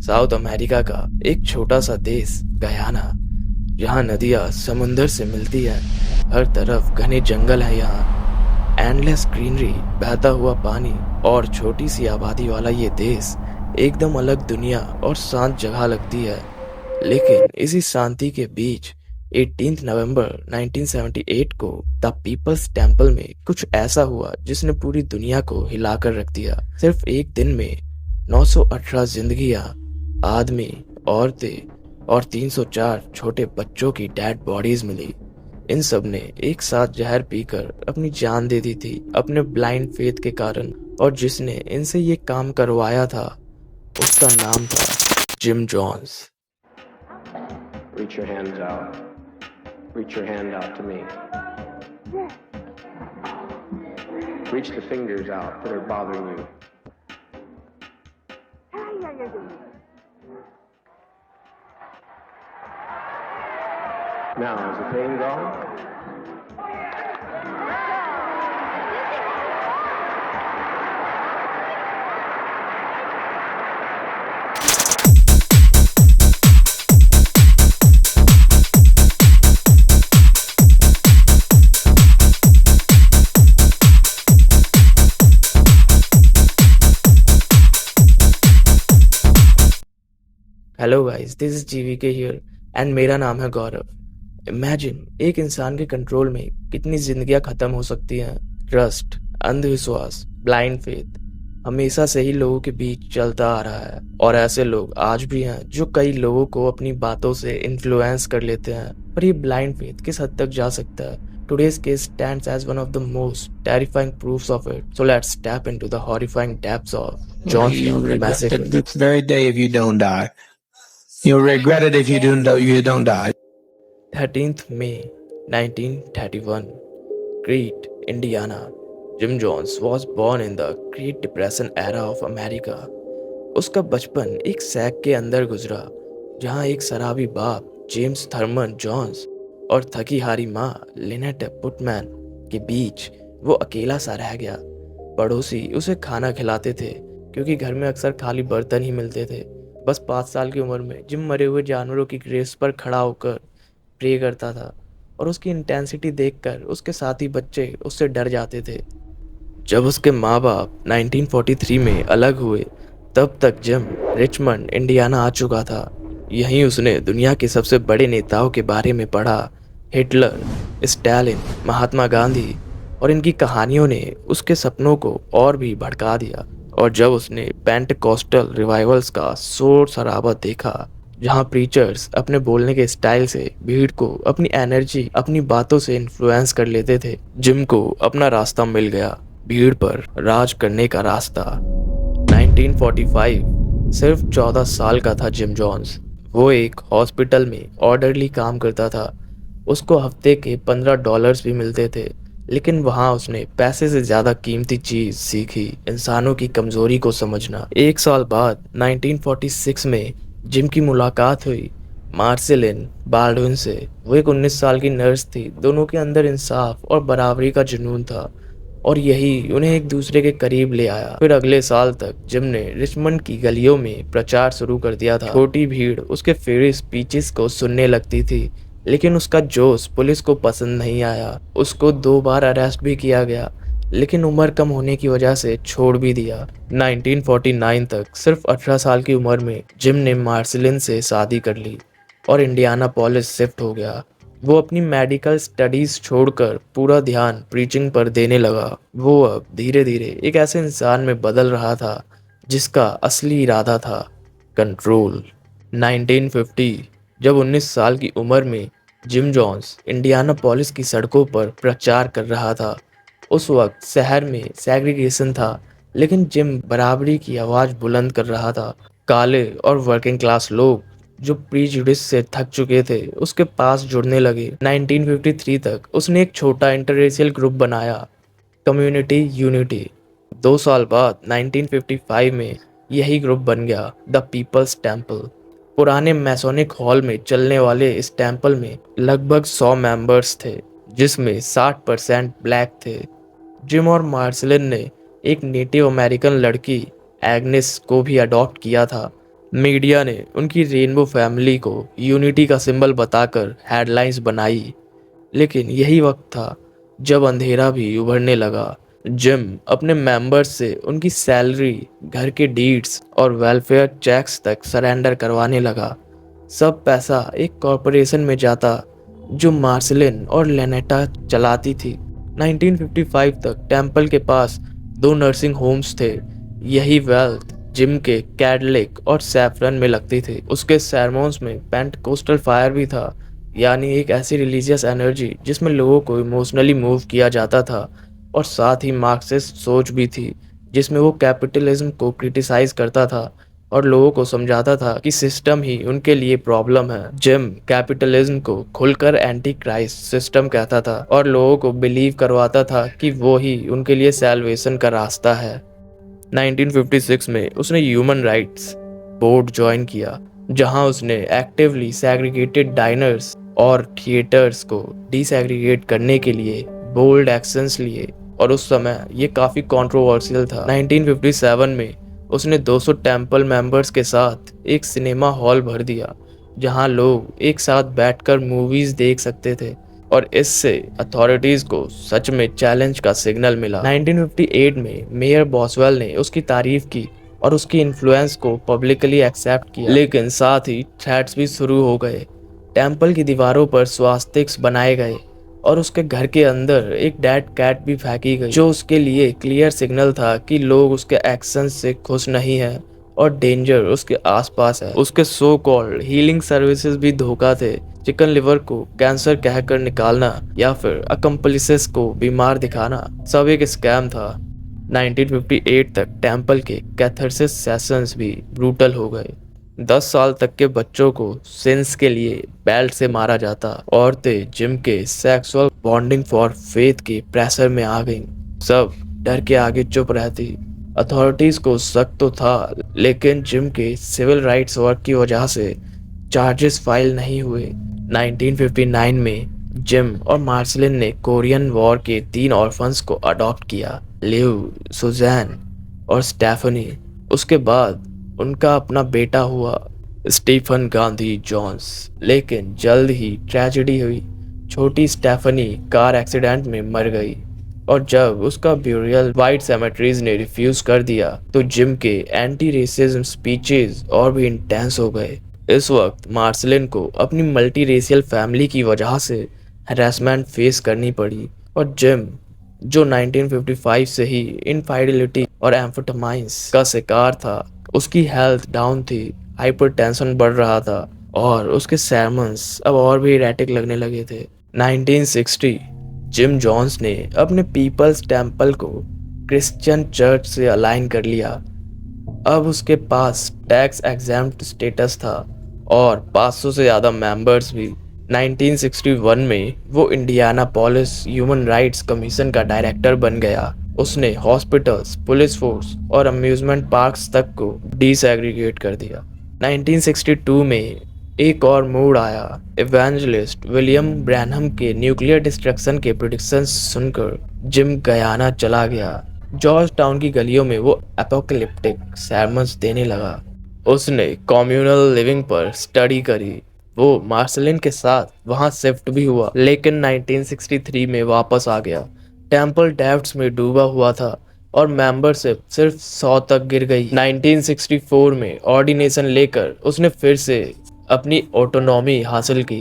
South America का एक छोटा सा देश गयाना, जहाँ नदियाँ समुंदर से मिलती है। हर तरफ घने जंगल है यहाँ, एंडलेस ग्रीनरी, बहता हुआ पानी और छोटी सी आबादी वाला ये देश एकदम अलग दुनिया और शांत जगह लगती है। लेकिन इसी शांति के बीच 18 नवंबर 1978 को द पीपल्स टेम्पल में कुछ ऐसा हुआ जिसने पूरी दुनिया को हिलाकर रख दिया। सिर्फ एक दिन में 918 जिंदगियां, आदमी, औरतें और 304 छोटे बच्चों की डेड बॉडीज मिली। इन सब ने एक साथ जहर पीकर अपनी जान दे दी थी अपने ब्लाइंड फेथ के कारण, और जिसने इनसे ये काम करवाया था उसका नाम था Jim Jones. Reach your hands out. Reach your hand out to me. Reach the fingers out that are bothering you. Now, is the pain gone? Hello guys, this is GVK here and मेरा नाम है गौरव। Imagine एक इंसान के control में कितनी जिंदगियां खत्म हो सकती हैं। ट्रस्ट, अंधविश्वास, ब्लाइंड फेथ हमेशा से ही लोगों के बीच चलता आ रहा है, और ऐसे लोग आज भी हैं जो कई लोगों को अपनी बातों से इन्फ्लुएंस कर लेते हैं। पर ये ब्लाइंड फेथ किस हद तक जा सकता है? Today's case stands as one of the most terrifying proofs of it. So let's step into the horrifying depths of Johnstown massacre. This very day if you don't die. You'll regret it if you don't die. 13th May 1931, Crete, Indiana. Jim Jones was born in the Great Depression era of America. उसका बचपन एक sac के अंदर गुजरा, जहां एक शराबी बाप जेम्स थर्मन जॉन्स और थकी हारी माँ लिनेट पुटमैन के बीच वो अकेला सा रह गया। पड़ोसी उसे खाना खिलाते थे क्योंकि घर में अक्सर खाली बर्तन ही मिलते थे। बस 5 साल की उम्र में जिम मरे हुए जानवरों की ग्रेव्स पर खड़ा होकर प्रे करता था, और उसकी इंटेंसिटी देखकर उसके साथी बच्चे उससे डर जाते थे। जब उसके माँ बाप 1943 में अलग हुए, तब तक जिम रिचमंड, इंडियाना आ चुका था। यहीं उसने दुनिया के सबसे बड़े नेताओं के बारे में पढ़ा। हिटलर, स्टालिन, महात्मा गांधी, और इनकी कहानियों ने उसके सपनों को और भी भड़का दिया। और जब उसने पेंटकोस्टल रिवाइवल्स का शोर शराबा देखा, जहां प्रीचर्स अपने बोलने के स्टाइल से भीड़ को अपनी एनर्जी, अपनी बातों से इन्फ्लुएंस कर लेते थे, जिम को अपना रास्ता मिल गया, भीड़ पर राज करने का रास्ता। 1945, सिर्फ 14 साल का था जिम जॉन्स। वो एक हॉस्पिटल में ऑर्डरली काम करता था। उसको हफ्ते के $15 भी मिलते थे, लेकिन वहाँ उसने पैसे से ज्यादा कीमती चीज सीखी, इंसानों की कमजोरी को समझना। 1 साल बाद 1946 में जिम की मुलाकात हुई मार्सेलिन बाल्डविन से। वो एक 19 साल की नर्स थी। दोनों के अंदर इंसाफ और बराबरी का जुनून था, और यही उन्हें एक दूसरे के करीब ले आया। फिर अगले साल तक जिम ने रिचमंड की गलियों में प्रचार शुरू कर दिया था। छोटी भीड़ उसके फेरी स्पीचेस को सुनने लगती थी, लेकिन उसका जोश पुलिस को पसंद नहीं आया। उसको 2 बार अरेस्ट भी किया गया, लेकिन उम्र कम होने की वजह से छोड़ भी दिया। 1949 तक सिर्फ 18 साल की उम्र में जिम ने मार्सेलिन से शादी कर ली और इंडियानापोलिस शिफ्ट हो गया। वो अपनी मेडिकल स्टडीज छोड़कर पूरा ध्यान प्रीचिंग पर देने लगा। वो अब धीरे धीरे एक ऐसे इंसान में बदल रहा था जिसका असली इरादा था कंट्रोल। 1950, जब 19 साल की उम्र में जिम जॉन्स इंडियानापोलिस की सड़कों पर प्रचार कर रहा था। उस वक्त शहर में सेग्रीगेशन था, लेकिन जिम बराबरी की आवाज़ बुलंद कर रहा था। काले और वर्किंग क्लास लोग जो प्रीजुडिस से थक चुके थे उसके पास जुड़ने लगे। 1953 तक उसने एक छोटा इंटररेशियल ग्रुप बनाया, कम्युनिटी यूनिटी। 2 साल बाद 1955 में यही ग्रुप बन गया द पीपल्स टेम्पल। पुराने मैसोनिक हॉल में चलने वाले इस टेम्पल में लगभग 100 मेंबर्स थे, जिसमें 60% ब्लैक थे। जिम और मार्सेलिन ने एक नेटिव अमेरिकन लड़की एग्नेस को भी अडॉप्ट किया था, मीडिया ने उनकी रेनबो फैमिली को यूनिटी का सिंबल बताकर हेडलाइंस बनाई, लेकिन यही वक्त था जब अंधेरा भी उभरने लगा। जिम अपने मेंबर्स से उनकी सैलरी, घर के डीड्स और वेलफेयर चेक्स तक सरेंडर करवाने लगा। सब पैसा एक कॉरपोरेशन में जाता जो मार्सेलिन और लेनेटा चलाती थी। 1955 तक टेम्पल के पास 2 नर्सिंग होम्स थे। यही वेल्थ जिम के कैडलिक और सैफरन में लगती थी। उसके सरमोन्स में पेंटकोस्टल फायर भी था, यानी एक ऐसी रिलीजियस एनर्जी जिसमें लोगों को इमोशनली मूव किया जाता था। और साथ ही मार्क्सिस्ट सोच भी थी, जिसमें वो कैपिटलिज्म को क्रिटिसाइज करता था और लोगों को समझाता था कि सिस्टम ही उनके लिए प्रॉब्लम है। जिम कैपिटलिज्म को खुलकर एंटी क्राइस्ट सिस्टम कहता था और लोगों को बिलीव करवाता था कि वो ही उनके लिए सैल्वेशन का रास्ता है। 1956 में उसने ह्यूमन राइट्स बोर्ड ज्वाइन किया, जहां उसने एक्टिवली सेग्रीगेटेड डाइनर्स और थिएटर्स को डिसएग्रीगेट करने के लिए बोल्ड एक्शंस लिए, और उस समय ये काफ़ी कंट्रोवर्शियल था। 1957 में उसने 200 टेम्पल मेंबर्स के साथ एक सिनेमा हॉल भर दिया, जहां लोग एक साथ बैठकर मूवीज देख सकते थे, और इससे अथॉरिटीज को सच में चैलेंज का सिग्नल मिला। 1958 में मेयर बॉसवेल ने उसकी तारीफ की और उसकी इन्फ्लुएंस को पब्लिकली एक्सेप्ट किया, लेकिन साथ ही थ्रेट्स भी शुरू हो गए। टेम्पल की दीवारों पर स्वास्तिक्स बनाए गए और उसके घर के अंदर एक डेड कैट भी फेंकी गई, जो उसके लिए क्लियर सिग्नल था कि लोग उसके एक्शंस से खुश नहीं हैं और डेंजर उसके आसपास है। उसके सो कॉल्ड हीलिंग सर्विसेज भी धोखा थे। चिकन लिवर को कैंसर कहकर निकालना या फिर अकम्पलिसेस को बीमार दिखाना सब एक स्कैम था। 1958 तक टेम्पल के कैथारसिस सेशंस भी ब्रूटल हो गए। 10 साल तक के बच्चों को सिंस के लिए बेल्ट से मारा जाता। औरतें जिम के सेक्सुअल बॉन्डिंग फॉर फेथ के प्रेशर में आ गईं। सब डर के आगे चुप रहती। अथॉरिटीज को शक तो था, लेकिन जिम के सिविल राइट्स वर्क की वजह से चार्जेस फाइल नहीं हुए। 1959 में जिम और मार्सेलिन ने कोरियन वॉर के 3 ऑर्फन्स को अडॉप्ट किया, लिव, सुजैन और स्टेफनी। उसके बाद उनका अपना बेटा हुआ, स्टीफन गांधी जोन्स। लेकिन जल्द ही ट्रेजेडी हुई। छोटी स्टेफनी कार एक्सीडेंट में मर गई, और जब उसका ब्यूरियल वाइट सेमेट्रीज ने रिफ्यूज कर दिया तो जिम के एंटी रेसिज्म स्पीचेस और भी इंटेंस हो गए। इस वक्त मार्सेलिन को अपनी मल्टी रेशियल फैमिली की वजह से हरासमेंट फेस करनी पड़ी, और जिम जो 1955 से ही इनफाइडिलिटी और एम्फेटामाइंस का शिकार था, उसकी हेल्थ डाउन थी, हाइपरटेंशन बढ़ रहा था और उसके sermons अब और भी इरेटिक लगने लगे थे। 1960 जिम जोन्स ने अपने पीपल्स टेम्पल को क्रिश्चियन चर्च से अलाइन कर लिया। अब उसके पास टैक्स एग्जेम्प्ट स्टेटस था और 500 से ज़्यादा मेंबर्स भी। 1961 में वो इंडियानापोलिस ह्यूमन राइट्स कमीशन का डायरेक्टर बन गया। उसने हॉस्पिटल्स, पुलिस फोर्स और अम्यूजमेंट पार्क्स तक को डिसएग्रीगेट कर दिया। 1962 में एक और मूड आया। इवेंजलिस्ट विलियम ब्रैनहम के न्यूक्लियर डिस्ट्रक्शन के प्रेडिक्शंस सुनकर जिम गयाना चला गया। जॉर्ज टाउन की गलियों में वो एपोकलिप्टिक sermons देने लगा। उसने कम्युनल लिविंग पर स्टडी करी। वो मार्सेलिन के साथ वहां शिफ्ट भी हुआ, लेकिन 1963 में वापस आ गया। टेम्पल डेब्ट्स में डूबा हुआ था और मेंबरशिप सिर्फ 100 तक गिर गई। 1964 में ऑर्डिनेशन लेकर उसने फिर से अपनी ऑटोनॉमी हासिल की,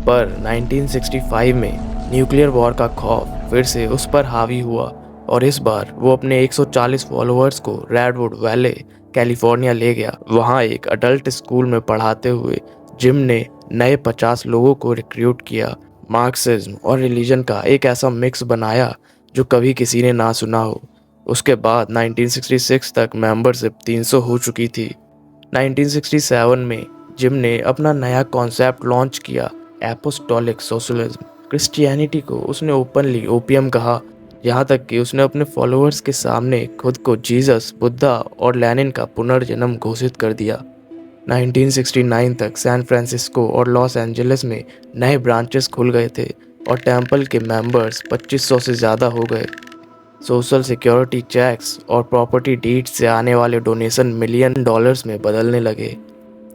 पर 1965 में न्यूक्लियर वॉर का खौफ फिर से उस पर हावी हुआ और इस बार वो अपने 140 फॉलोअर्स को रेडवुड वैले, कैलिफोर्निया ले गया। वहाँ एक अडल्ट स्कूल में पढ़ाते हुए जिम ने नए 50 लोगों को रिक्रूट किया। मार्क्सिज्म और रिलीजन का एक ऐसा मिक्स बनाया जो कभी किसी ने ना सुना हो। उसके बाद 1966 तक मेंबरशिप 300 हो चुकी थी। 1967 में जिम ने अपना नया कॉन्सेप्ट लॉन्च किया, एपोस्टोलिक सोशलिज्म। क्रिश्चियनिटी को उसने ओपनली ओपियम कहा, यहाँ तक कि उसने अपने फॉलोअर्स के सामने खुद को जीसस, बुद्धा और लेनिन का पुनर्जन्म घोषित कर दिया। 1969 तक सैन फ्रांसिस्को और लॉस एंजलिस में नए ब्रांचेस खुल गए थे और टेम्पल के मेंबर्स 2500 से ज़्यादा हो गए। सोशल सिक्योरिटी चेक्स और प्रॉपर्टी डीड्स से आने वाले डोनेशन $1 मिलियन में बदलने लगे।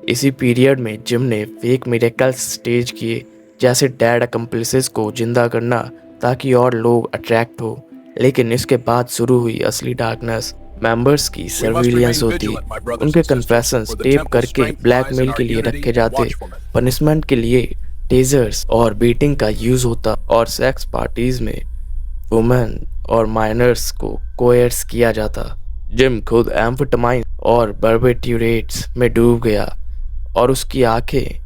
इसी पीरियड में जिम ने फेक मिरेकल्स स्टेज किए, जैसे डेड अकम्प्लिसेस को जिंदा करना ताकि और लोग अट्रैक्ट हो। लेकिन इसके बाद शुरू हुई असली डार्कनेस। मेंबर्स की सर्विलियंस होती, उनके कन्फेशंस टेप करके ब्लैकमेल के लिए रखे जाते, पनिशमेंट के लिए टेजर्स और बीटिंग का यूज होता, और सेक्स पार्टीज में वुमेन और माइनर्स को कोयर्स किया जाता। जिम खुद एम्फेटामाइन और बार्बिट्यूरेट्स में डूब गया और उसकी आंखें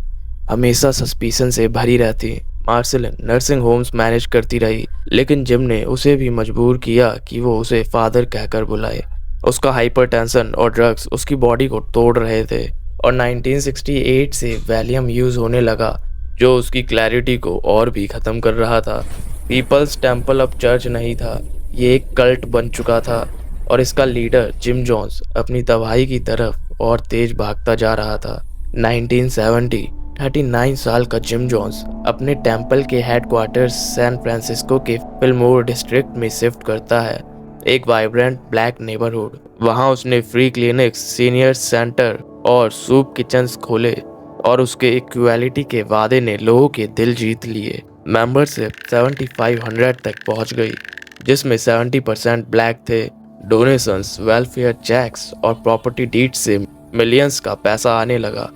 हमेशा सस्पिशन से भरी रहती। मार्सेलिन नर्सिंग होम्स मैनेज करती रही, लेकिन जिम ने उसे भी मजबूर किया कि वो उसे फादर कहकर बुलाए। उसका हाइपरटेंशन और ड्रग्स उसकी बॉडी को तोड़ रहे थे, और 1968 से वैलियम यूज होने लगा, जो उसकी क्लैरिटी को और भी खत्म कर रहा था। पीपल्स टेम्पल अब चर्च नहीं था, ये एक कल्ट बन चुका था, और इसका लीडर जिम जोन्स अपनी तबाही की तरफ और तेज भागता जा रहा था। 1970 39 साल का जिम जोन्स अपने टेम्पल के हेडक्वार्टर्स सैन फ्रांसिस्को के फिल्मोर डिस्ट्रिक्ट में शिफ्ट करता है, एक वाइब्रेंट ब्लैक नेबरहुड। वहां उसने फ्री क्लिनिक्स, सीनियर सेंटर और सूप किचन्स खोले, और उसके इक्वालिटी के वादे ने लोगों के दिल जीत लिए। मेंबरशिप 7500 तक पहुंच गई, जिसमें 70% ब्लैक थे। डोनेशंस, वेलफेयर चेक्स और प्रॉपर्टी डीड्स से मिलियंस का पैसा आने लगा।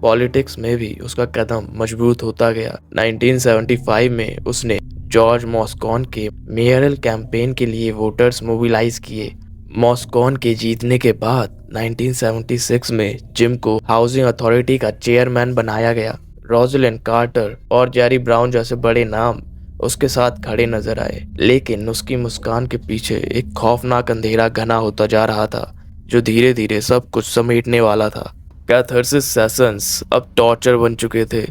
पॉलिटिक्स में भी उसका कदम मजबूत होता गया। 1975 में उसने जॉर्ज मॉस्कॉन के मेयरल कैंपेन के लिए वोटर्स मोबिलाइज किए। मॉस्कॉन के जीतने के बाद 1976 में जिम को हाउसिंग अथॉरिटी का चेयरमैन बनाया गया। रोजलिन कार्टर और जेरी ब्राउन जैसे बड़े नाम उसके साथ खड़े नजर आए, लेकिन उसकी मुस्कान के पीछे एक खौफनाक अंधेरा घना होता जा रहा था, जो धीरे धीरे सब कुछ समेटने वाला था। कैथार्सिस सेशंस अब टॉर्चर बन चुके थे।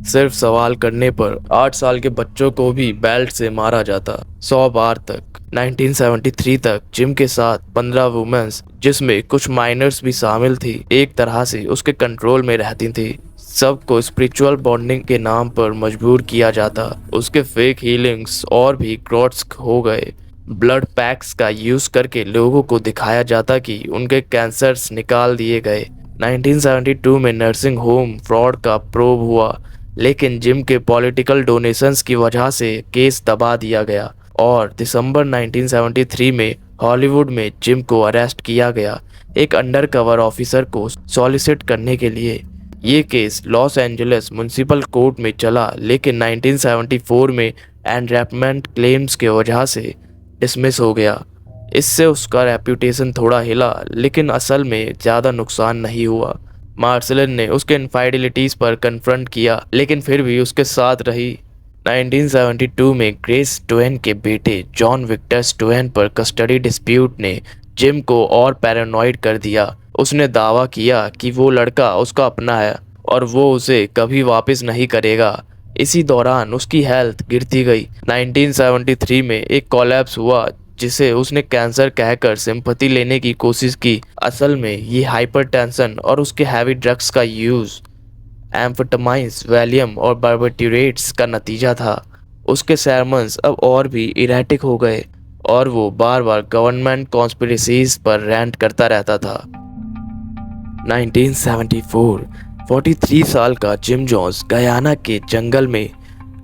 सिर्फ सवाल करने पर 8 साल के बच्चों को भी बेल्ट से मारा जाता, 100 बार तक। 1973 तक जिम के साथ 15 वुमेन्स, जिसमें कुछ माइनर्स भी शामिल थी, एक तरह से उसके कंट्रोल में रहती थी। सबको स्पिरिचुअल बॉन्डिंग के नाम पर मजबूर किया जाता। उसके फेक हीलिंग्स और भी ग्रोट्स्क हो गए। ब्लड पैक्स का यूज करके लोगों को दिखाया जाता कि उनके कैंसर्स निकाल दिए गए। 1972 में नर्सिंग होम फ्रॉड का प्रोब हुआ, लेकिन जिम के पॉलिटिकल डोनेशंस की वजह से केस दबा दिया गया, और दिसंबर 1973 में हॉलीवुड में जिम को अरेस्ट किया गया, एक अंडरकवर ऑफिसर को सॉलिसिट करने के लिए। ये case Los Angeles municipal court में चला, लेकिन 1974 में एनरैपमेंट क्लेम्स के वजह से डिसमिस हो गया। इससे उसका रेप्यूटेशन थोड़ा हिला, लेकिन असल में ज़्यादा नुकसान नहीं हुआ। मार्सेलिन ने उसके इनफाइडिलिटीज पर कन्फ्रंट किया, लेकिन फिर भी उसके साथ रही। 1972 में ग्रेस स्टोएन के बेटे जॉन विक्टर स्टोएन पर कस्टडी डिस्प्यूट ने जिम को और पैरानॉइड कर दिया। उसने दावा किया कि वो लड़का उसका अपना है और वो उसे कभी वापस नहीं करेगा। इसी दौरान उसकी हेल्थ गिरती गई। 1973 में एक कोलैप्स हुआ, जिसे उसने कैंसर कहकर सिंपैथी लेने की कोशिश की। असल में ये हाइपरटेंशन और उसके हैवी ड्रग्स का यूज, एम्फेटामाइंस, वैलियम और बार्बिट्यूरेट्स का नतीजा था। उसके sermons अब और भी इरेटिक हो गए, और वो बार बार गवर्नमेंट कॉन्स्पिरेसीज पर रैंट करता रहता था। 1974 43 साल का जिम जोन्स गयाना के जंगल में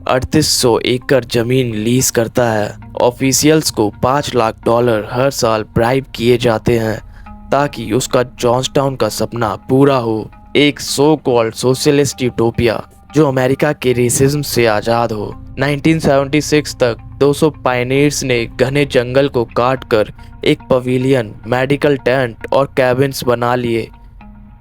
3800 एकड़ जमीन लीज करता है। ऑफिशियल्स को $5 लाख हर साल ब्राइब किए जाते हैं ताकि उसका जॉर्जटाउन का सपना पूरा हो, एक सो कॉल्ड सोशलिस्ट यूटोपिया जो अमेरिका के रेसिज्म से आज़ाद हो। 1976 तक 200 पायनियर्स ने घने जंगल को काट कर एक पवेलियन, मेडिकल टेंट और कैबिन्स बना लिए।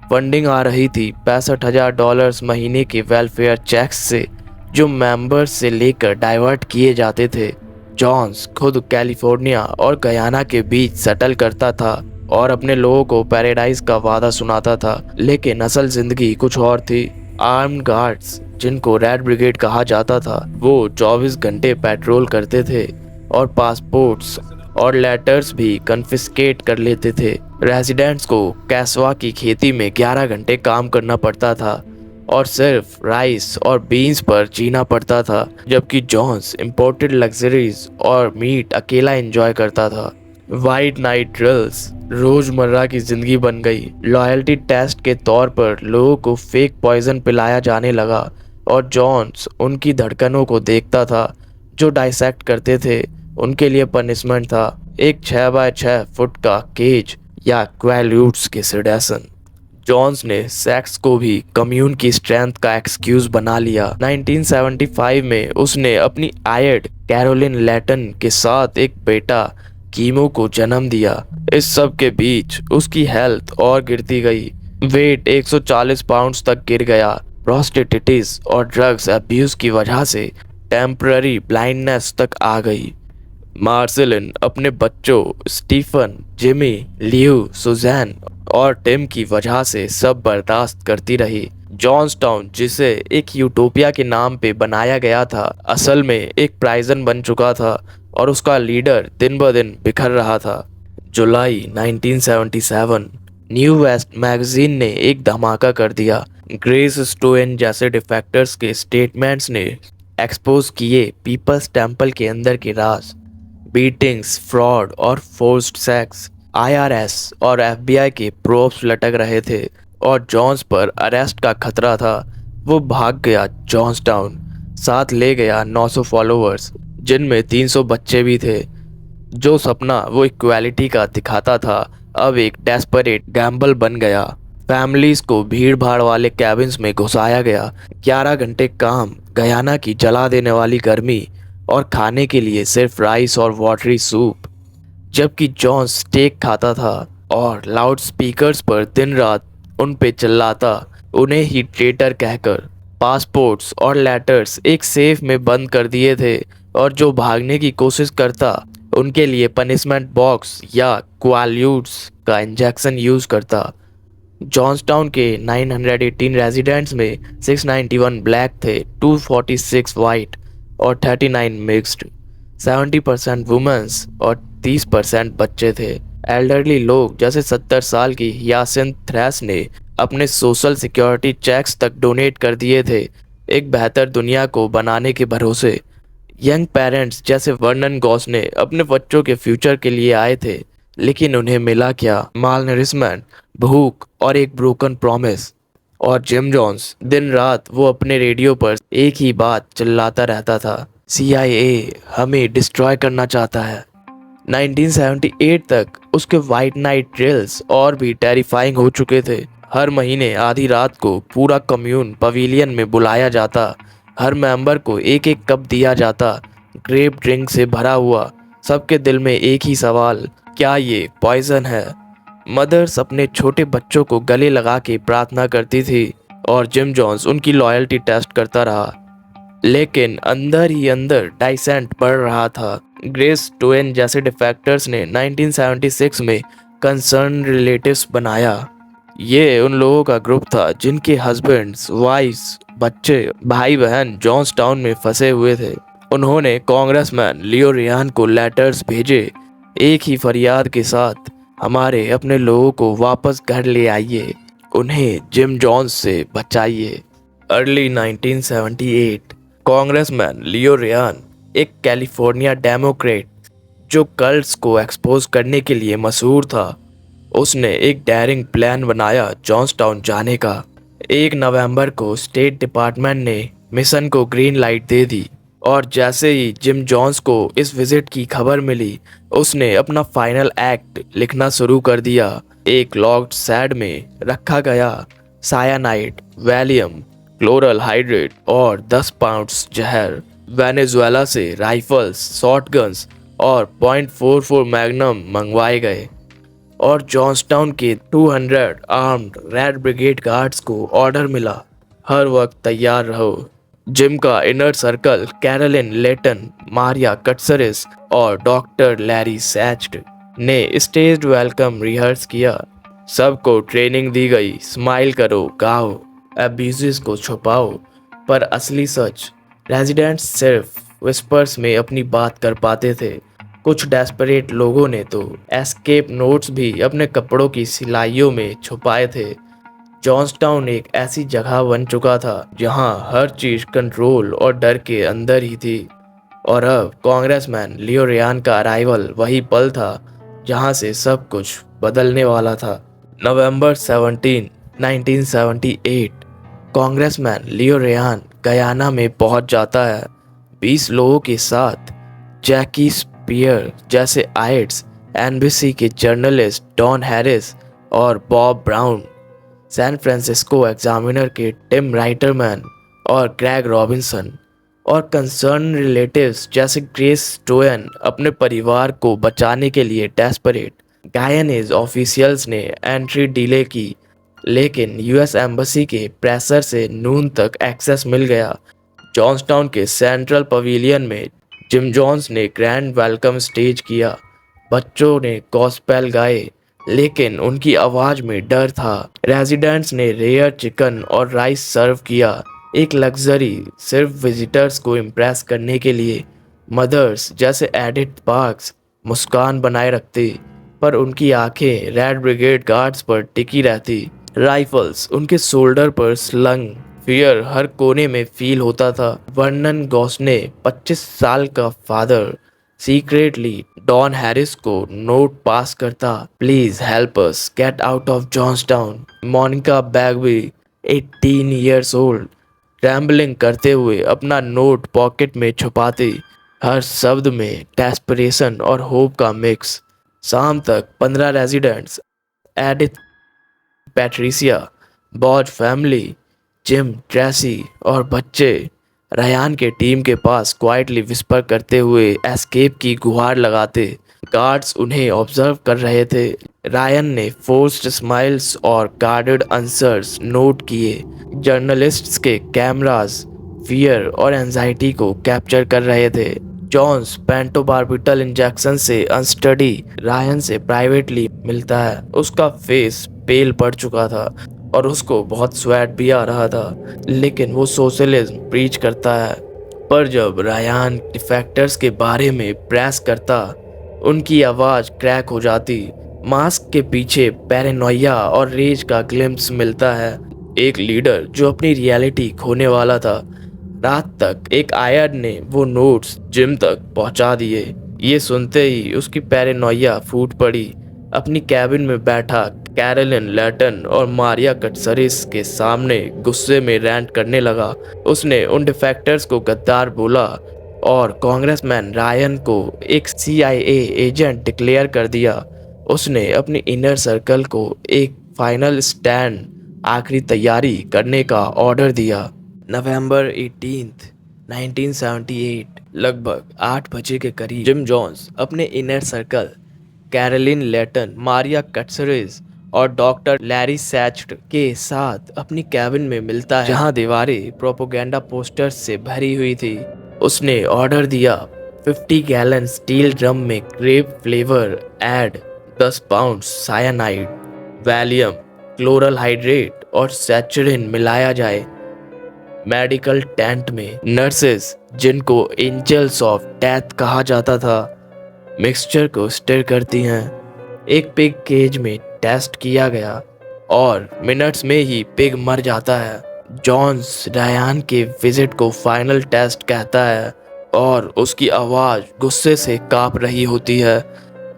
फंडिंग आ रही थी $65,000 महीने के वेलफेयर चेक्स से, जो मेंबर्स से लेकर डाइवर्ट किए जाते थे। जॉन्स खुद कैलिफोर्निया और गयाना के बीच सेटल करता था और अपने लोगों को पैराडाइज का वादा सुनाता था, लेकिन असल जिंदगी कुछ और थी। आर्म्ड गार्ड्स, जिनको रेड ब्रिगेड कहा जाता था, वो 24 घंटे पेट्रोल करते थे और पासपोर्ट्स और लेटर्स भी कन्फिस्केट कर लेते थे। रेजिडेंट्स को कैसवा की खेती में 11 घंटे काम करना पड़ता था और सिर्फ राइस और बीन्स पर जीना पड़ता था, जबकि जॉन्स इंपोर्टेड लग्जरीज और मीट अकेला एंजॉय करता था। वाइट नाइट ड्रिल्स रोजमर्रा की जिंदगी बन गई। लॉयल्टी टेस्ट के तौर पर लोगों को फेक पॉइजन पिलाया जाने लगा और जॉन्स उनकी धड़कनों को देखता था। जो डाइसेक्ट करते थे उनके लिए पनिशमेंट था एक 6 बाय 6 फुट का केज या क्वैल्यूट्स के सेडेशन। जॉन्स ने सेक्स को भी कम्यून की स्ट्रेंथ का एक्सक्यूज बना लिया। 1975 में उसने अपनी आयड कैरोलिन लैटन के साथ एक बेटा कीमो को जन्म दिया। इस सब के बीच उसकी हेल्थ और गिरती गई। वेट 140 पाउंड्स तक गिर गया। प्रोस्टिटिस और ड्रग्स अब्यूज की वजह से टेम्पररी ब्लाइंडनेस तक आ गई। मार्सेलिन अपने बच्चों स्टीफन, जिमी, लियू, सुजैन और टिम की वजह से सब बर्दाश्त करती रही। जॉन्सटाउन, जिसे एक यूटोपिया के नाम पे बनाया गया था, असल में एक प्राइजन बन चुका था और उसका लीडर दिन ब दिन बिखर रहा था। जुलाई 1977 न्यू वेस्ट मैगजीन ने एक धमाका कर दिया। ग्रेस स्टोन जैसे डिफेक्टर्स के स्टेटमेंट्स ने एक्सपोज किए पीपल्स टेम्पल के अंदर के राज। बीटिंग्स, फ्रॉड और फोर्स्ड सेक्स। आईआरएस और एफबीआई के प्रोब्स लटक रहे थे और जॉन्स पर अरेस्ट का खतरा था। वो भाग गया जॉन्सटाउन, साथ ले गया 900 फॉलोअर्स, जिनमें 300 बच्चे भी थे। जो सपना वो इक्वालिटी का दिखाता था अब एक डेस्परेट गैम्बल बन गया। फैमिलीज को भीड़ भाड़ वाले कैबिन्स में घुसाया गया। 11 घंटे काम, गयाना की जला देने वाली गर्मी और खाने के लिए सिर्फ राइस और वाटरी सूप। जबकि जॉन स्टेक खाता था और लाउड स्पीकर्स पर दिन रात उन पे चिल्लाता, उन्हें ही ट्रेटर कहकर। पासपोर्ट्स और लेटर्स एक सेफ में बंद कर दिए थे और जो भागने की कोशिश करता उनके लिए पनिशमेंट बॉक्स या क्वाल्यूट्स का इंजेक्शन यूज करता। जॉन्सटाउन के 918 रेजिडेंट्स में 691 ब्लैक थे, 246 वाइट और 39 मिक्स्ड। 70% वुमेन्स और 30% बच्चे थे। एल्डरली लोग जैसे 70 साल की यासिन थ्रेस ने अपने सोशल सिक्योरिटी चेक्स तक डोनेट कर दिए थे एक बेहतर दुनिया को बनाने के भरोसे। यंग पेरेंट्स जैसे वर्नन गॉस ने अपने बच्चों के फ्यूचर के लिए आए थे, लेकिन उन्हें मिला क्या? मालनरिशमेंट, भूख और एक ब्रोकन प्रॉमिस। और जिम जॉन्स, दिन रात वो अपने रेडियो पर एक ही बात चिल्लाता रहता था, CIA हमें डिस्ट्रॉय करना चाहता है। 1978 तक उसके वाइट नाइट ड्रिल्स और भी टेरिफाइंग हो चुके थे। हर महीने आधी रात को पूरा कम्यून पवेलियन में बुलाया जाता। हर मेंबर को एक एक कप दिया जाता, ग्रेप ड्रिंक से भरा हुआ। सबके दिल में एक ही सवाल, क्या ये पॉइजन है? मदर्स अपने छोटे बच्चों को गले लगा के प्रार्थना करती थी और जिम जॉन्स उनकी लॉयल्टी टेस्ट करता रहा। लेकिन अंदर ही अंदर डाइसेंट बढ़ रहा था। ग्रेस टोएन जैसे डिफेक्टर्स ने 1976 में कंसर्न रिलेटिव्स बनाया। ये उन लोगों का ग्रुप था जिनके हस्बैंड्स, वाइफ्स, बच्चे, भाई बहन जॉन्सटाउन में फंसे हुए थे। उन्होंने कांग्रेसमैन लियो रियान को लेटर्स भेजे एक ही फरियाद के साथ, हमारे अपने लोगों को वापस घर ले आइए, उन्हें जिम जॉन्स से बचाइए। अर्ली 1978 कांग्रेसमैन लियो रियान, एक कैलिफोर्निया डेमोक्रेट जो कल्ट्स को एक्सपोज करने के लिए मशहूर था, उसने एक डेयरिंग प्लान बनाया जॉन्सटाउन जाने का। 1 नवंबर को स्टेट डिपार्टमेंट ने मिशन को ग्रीन लाइट दे दी और जैसे ही जिम जॉन्स को इस विजिट की खबर मिली, उसने अपना फाइनल एक्ट लिखना शुरू कर दिया। एक लॉक्ड सैड में रखा गया सायानाइड, वैलियम, क्लोरल हाइड्रेट और 10 पाउंड्स जहर वेनेजुएला से राइफल्स, शॉटगन्स और .44 मैग्नम मंगवाए गए और जॉन्सटाउन के 200 आर्म्ड रेड ब्रिगेड गार्ड्स को ऑर्डर मिला, हर वक्त तैयार रहो। जिम का इनर सर्कल कैरोलिन लेटन, मारिया कट्सरिस और डॉक्टर लैरी सैच्ड ने स्टेज्ड वेलकम रिहर्स किया। सबको ट्रेनिंग दी गई, स्माइल करो, गाओ, अब्यूजेस को छुपाओ। पर असली सच, रेजिडेंट्स सिर्फ विस्पर्स में अपनी बात कर पाते थे। कुछ डेस्परेट लोगों ने तो एस्केप नोट्स भी अपने कपड़ों की सिलाइयों में छुपाए थे। जॉन्सटाउन एक ऐसी जगह बन चुका था जहां हर चीज कंट्रोल और डर के अंदर ही थी। और अब कांग्रेसमैन लियो रियान का अराइवल वही पल था जहां से सब कुछ बदलने वाला था। नवंबर 17, 1978, कांग्रेसमैन लियो रेहान गयाना में पहुंच जाता है 20 लोगों के साथ। जैकी स्पियर जैसे आइट्स, एनबीसी के जर्नलिस्ट डॉन हैरिस और Bob Brown, San Francisco Examiner के टिम राइटरमैन और ग्रेग रॉबिन्सन, और कंसर्न रिलेटिव्स जैसे ग्रेस स्टोयन अपने परिवार को बचाने के लिए डेस्परेट। गायनेज ऑफिशियल्स ने एंट्री डिले की, लेकिन यूएस एम्बेसी के प्रेशर से नून तक एक्सेस मिल गया। जॉन्सटाउन के सेंट्रल पवेलियन में जिम जोन्स ने ग्रैंड वेलकम स्टेज किया। बच्चों ने गॉस्पेल गाए, लेकिन उनकी आवाज में डर था। रेजिडेंट्स ने रेयर चिकन और राइस सर्व किया, एक लग्जरी सिर्फ विजिटर्स को इम्प्रेस करने के लिए। मदर्स जैसे एडिथ पार्क्स मुस्कान बनाए रखती, पर उनकी आंखें रेड ब्रिगेड गार्ड्स पर टिकी रहती। राइफल्स उनके शोल्डर पर स्लंग, फियर हर कोने में फील होता था। वर्नन गॉसने 25 साल का फादर सीक्रेटली डॉन हैरिस को नोट पास करता, please help us get out of Jonestown. Monica Bagby 18 years old trembling करते हुए अपना नोट पॉकेट में छुपाती, हर शब्द में डेस्परेशन और होप का मिक्स। शाम तक 15 residents, Edith, Patricia, boughs family, gym, Tracy और बच्चे रयान के टीम के पास क्वाइटली विस्पर करते हुए एस्केप की गुहार लगाते। गार्ड्स उन्हें ऑब्जर्व कर रहे थे। रायन ने फोर्स्ड स्माइल्स और गार्डेड आंसर्स नोट किए। जर्नलिस्ट्स के कैमरास फियर और एंजाइटी को कैप्चर कर रहे थे। जॉन्स पेंटोबार्बिटल इंजेक्शन से अनस्टडी रायन से प्राइवेटली मिलता है। उसका फेस पेल पड़ चुका था और उसको बहुत स्वेट भी आ रहा था, लेकिन वो सोशलिज्म प्रीच करता है। पर जब रायन डिफेक्टर्स के बारे में प्रेस करता, उनकी आवाज क्रैक हो जाती। मास्क के पीछे पैरानोया और रेज का ग्लिम्प्स मिलता है। एक लीडर जो अपनी रियलिटी खोने वाला था। रात तक एक आयर ने वो नोट्स जिम तक पहुंचा दिए। ये सुनते ही उसकी पैरानोया फूट पड़ी। अपनी कैबिन में बैठा कैरोलिन लैटन और मारिया कटसरिस के सामने गुस्से में रैंट करने लगा। उसने उन डिफेक्टर्स को गद्दार बोला और कांग्रेसमैन रायन को एक CIA एजेंट डिक्लेयर कर दिया। उसने अपनी इनर सर्कल को एक फाइनल स्टैंड, आखिरी तैयारी करने का ऑर्डर दिया। नवंबर 18, 1978 लगभग 8 बजे के करीब जिम जोन्स अपने inner circle Carolyn Layton, Maria Katsaris और डॉक्टर लैरी सैच्ड के साथ अपनी कैबिन में मिलता है, जहां दीवारें प्रोपेगेंडा पोस्टर्स से भरी हुई थी। उसने ऑर्डर दिया 50 गैलन स्टील ड्रम में grape flavour aid, 10 pound cyanide, Valium, chloral hydrate और सैचुरिन मिलाया जाए। मेडिकल टेंट में नर्सेस, जिनको एंजल्स ऑफ डेथ कहा जाता था, मिक्सचर को स्टर करती हैं। एक पिग केज में टेस्ट किया गया और मिनट्स में ही पिग मर जाता है। जॉन्स रायन के विजिट को फाइनल टेस्ट कहता है और उसकी आवाज गुस्से से कांप रही होती है।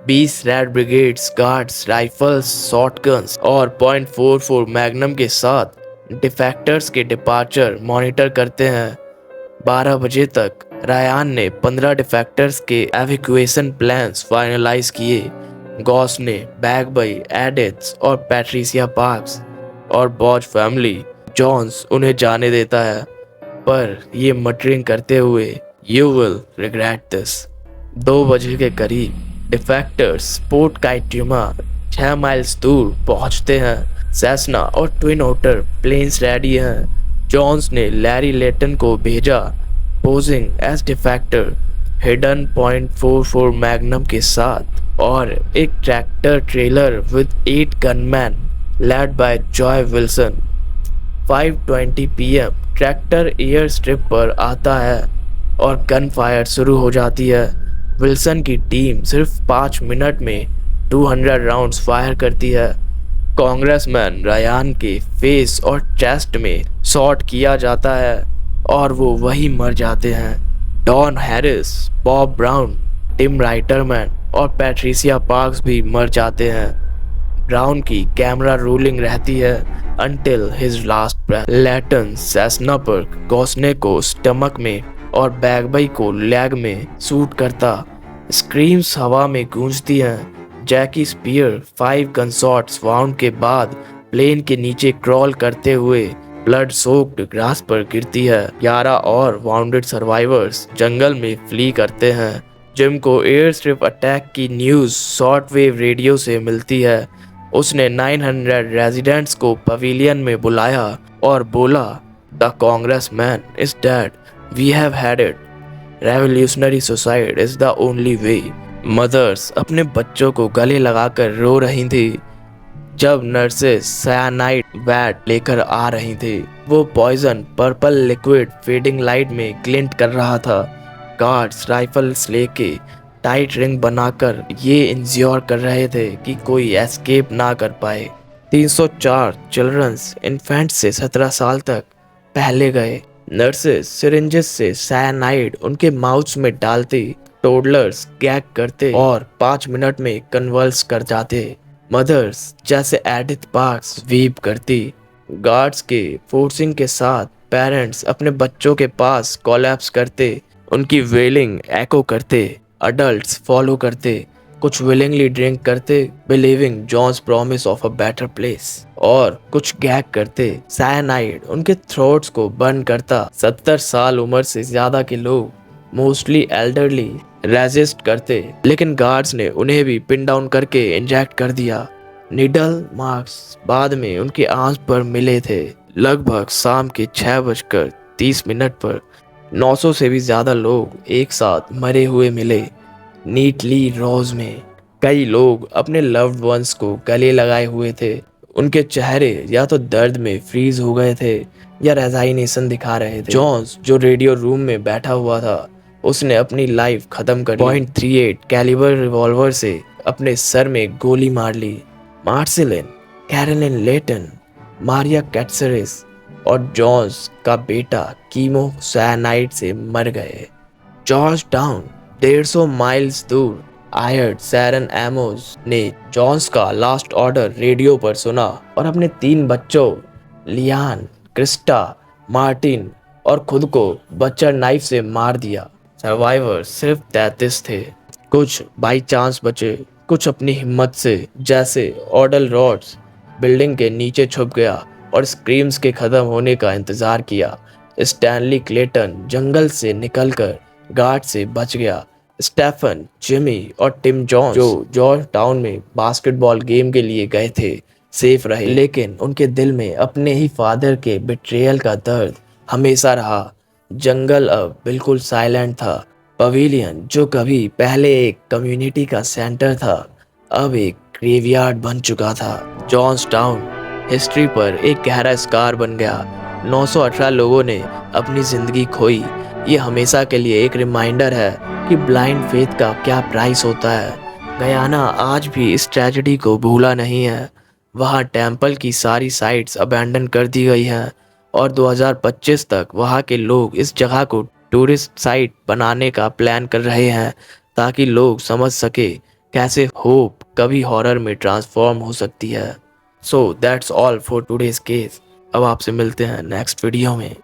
20 red brigades guards rifles, shotguns और .44 मैग्नम के साथ डिफेक्टर्स के डिपार्चर मॉनिटर करते हैं। 12 बजे तक रायन ने 15 डिफेक्टर्स के एवैक्यूएशन प्लान्स फाइनलाइज किए। गॉस ने बैगबई, एडिथ्स और पैट्रिसिया पार्क्स और बॉज फैमिली, जॉन्स उन्हें जाने देता है, पर ये मटरिंग करते हुए, यू विल रिग्रेट दिस। 2 बजे के करीब डिफेक्टर्स स्पोर्ट काइट्यूमा 6 माइल्स दूर पहुंचते हैं। सेस्ना और ट्विन ओटर प्लेन्स रेडी हैं। जॉन्स ने लैरी लेटन को भेजा posing as defector, hidden .44 Magnum के साथ और एक tractor trailer with 8 gunmen led by Joe Wilson. 5:20 PM tractor airstrip पर आता है और गन फायर शुरू हो जाती है। विल्सन की टीम सिर्फ 5 मिनट में 200 राउंड्स फायर करती है। कांग्रेसमैन रायन के फेस और चेस्ट में शॉट किया जाता है और वो वहीं मर जाते हैं। Don Harris, Bob Brown, Tim Reiterman और पैट्रिसिया पार्क्स भी मर जाते हैं। ब्राउन की कैमरा रूलिंग रहती है until his last breath। Layton सेस्नापर्क गॉसने को स्टमक में और बैगबई को लेग में शूट करता। स्क्रीम्स हवा में गूंजती हैं। जैकी स्पीयर 5 गनशॉट्स वाउंड के बाद प्लेन के नीचे क्रॉल करते हुए ब्लड सोक्ड ग्रास पर गिरती है। 11 और वाउंडेड सर्वाइवर्स जंगल में फ्ली करते हैं। जिम को एयर स्ट्रिप अटैक की न्यूज़ शॉर्ट वेव रेडियो से मिलती है। उसने 900 रेजिडेंट्स को पवेलियन में बुलाया और बोला, the congressman is dead, we have had it, revolutionary suicide is the only way. Mothers अपने बच्चों को गले लगाकर रो रही थी जब नर्सेस साइनाइड वैट लेकर आ रही थी। वो poison purple liquid fading light में ग्लिंट कर रहा था। गार्ड्स राइफल्स लेके टाइट रिंग बनाकर ये इंश्योर कर रहे थे कि कोई एस्केप ना कर पाए। 304 चिल्ड्रंस इन्फेंट से 17 साल तक पहले गए। नर्सेस सिरिंजेस से साइनाइड उनके माउथ्स में डालती। टोडलर्स गैग करते और 5 मिनट में कन्वल्स कर जाते। मदर्स जैसे एडिथ पार्क्स वीप करती। गार्ड्स के फोर्सिंग के साथ पेरेंट्स अपने बच्चों के पास कोलैप्स करते, उनकी वेलिंग एको करते। अडल्ट्स फॉलो करते, कुछ विलिंगली ड्रिंक करते believing Jones promise of a better place, और कुछ गैग करते। साइनाइड उनके थ्रोट्स को बर्न करता। 70 साल उम्र से ज्यादा के लोग, मोस्टली एल्डरली, रेजिस्ट करते, लेकिन गार्ड्स ने उन्हें भी पिन डाउन करके इंजेक्ट कर दिया। निडल मार्क्स बाद में उनकी आंख पर मिले थे। लगभग शाम के 6:30 पर 900 से भी ज्यादा लोग एक साथ मरे हुए मिले, नीटली रोज में। कई लोग अपने लव्ड वंस को गले लगाए हुए थे। उनके चेहरे या तो दर्द में फ्रीज हो गए थे या रेजाइनेशन दिखा रहे थे। जॉन्स जो रेडियो रूम में बैठा हुआ था, उसने अपनी लाइफ खत्म कर ली। .38 कैलिबर रिवॉल्वर से अपने सर में गोली मार ली। मार्सिलिन, कैरोलिन लेटन, मारिया कैटसरिस और जॉन्स का बेटा कीमो साइनाइड से मर गए। जॉर्ज टाउन 150 माइल्स दूर आयर्ड सैरन एमोस ने जॉन्स का लास्ट ऑर्डर रेडियो पर सुना और अपने 3 बच्चों लियान, क्रिस्टा, मार्टिन और खुद को बचर नाइफ से मार दिया। सर्वाइवर सिर्फ 33 थे। कुछ बाई चांस बचे, कुछ अपनी हिम्मत से, जैसे ऑडल रॉड्स बिल्डिंग के नीचे छुप गया और स्क्रीम्स के खत्म होने का इंतजार किया। स्टैनली क्लेटन जंगल से निकलकर गार्ड से बच गया। स्टेफन, जिमी और टिम जॉन्स जो जॉर्ज टाउन में बास्केटबॉल गेम के लिए गए थे, सेफ रहे, लेकिन उनके दिल में अपने ही फादर के बिट्रेयल का दर्द हमेशा रहा। जंगल अब बिल्कुल साइलेंट था। पवेलियन जो कभी पहले एक कम्युनिटी का सेंटर था, अब एक ग्रेवयार्ड बन चुका था। जॉन्स टाउन हिस्ट्री पर एक गहरा स्कार बन गया। 918 लोगों ने अपनी जिंदगी खोई। ये हमेशा के लिए एक रिमाइंडर है कि ब्लाइंड फेथ का क्या प्राइस होता है। गयाना आज भी इस ट्रेजेडी को भूला नहीं है। वहाँ टेम्पल की सारी साइट्स अबैंडन कर दी गई हैं और 2025 तक वहाँ के लोग इस जगह को टूरिस्ट साइट बनाने का प्लान कर रहे हैं, ताकि लोग समझ सके कैसे होप कभी हॉरर में ट्रांसफॉर्म हो सकती है। So that's all for today's case. अब आपसे मिलते हैं नेक्स्ट वीडियो में।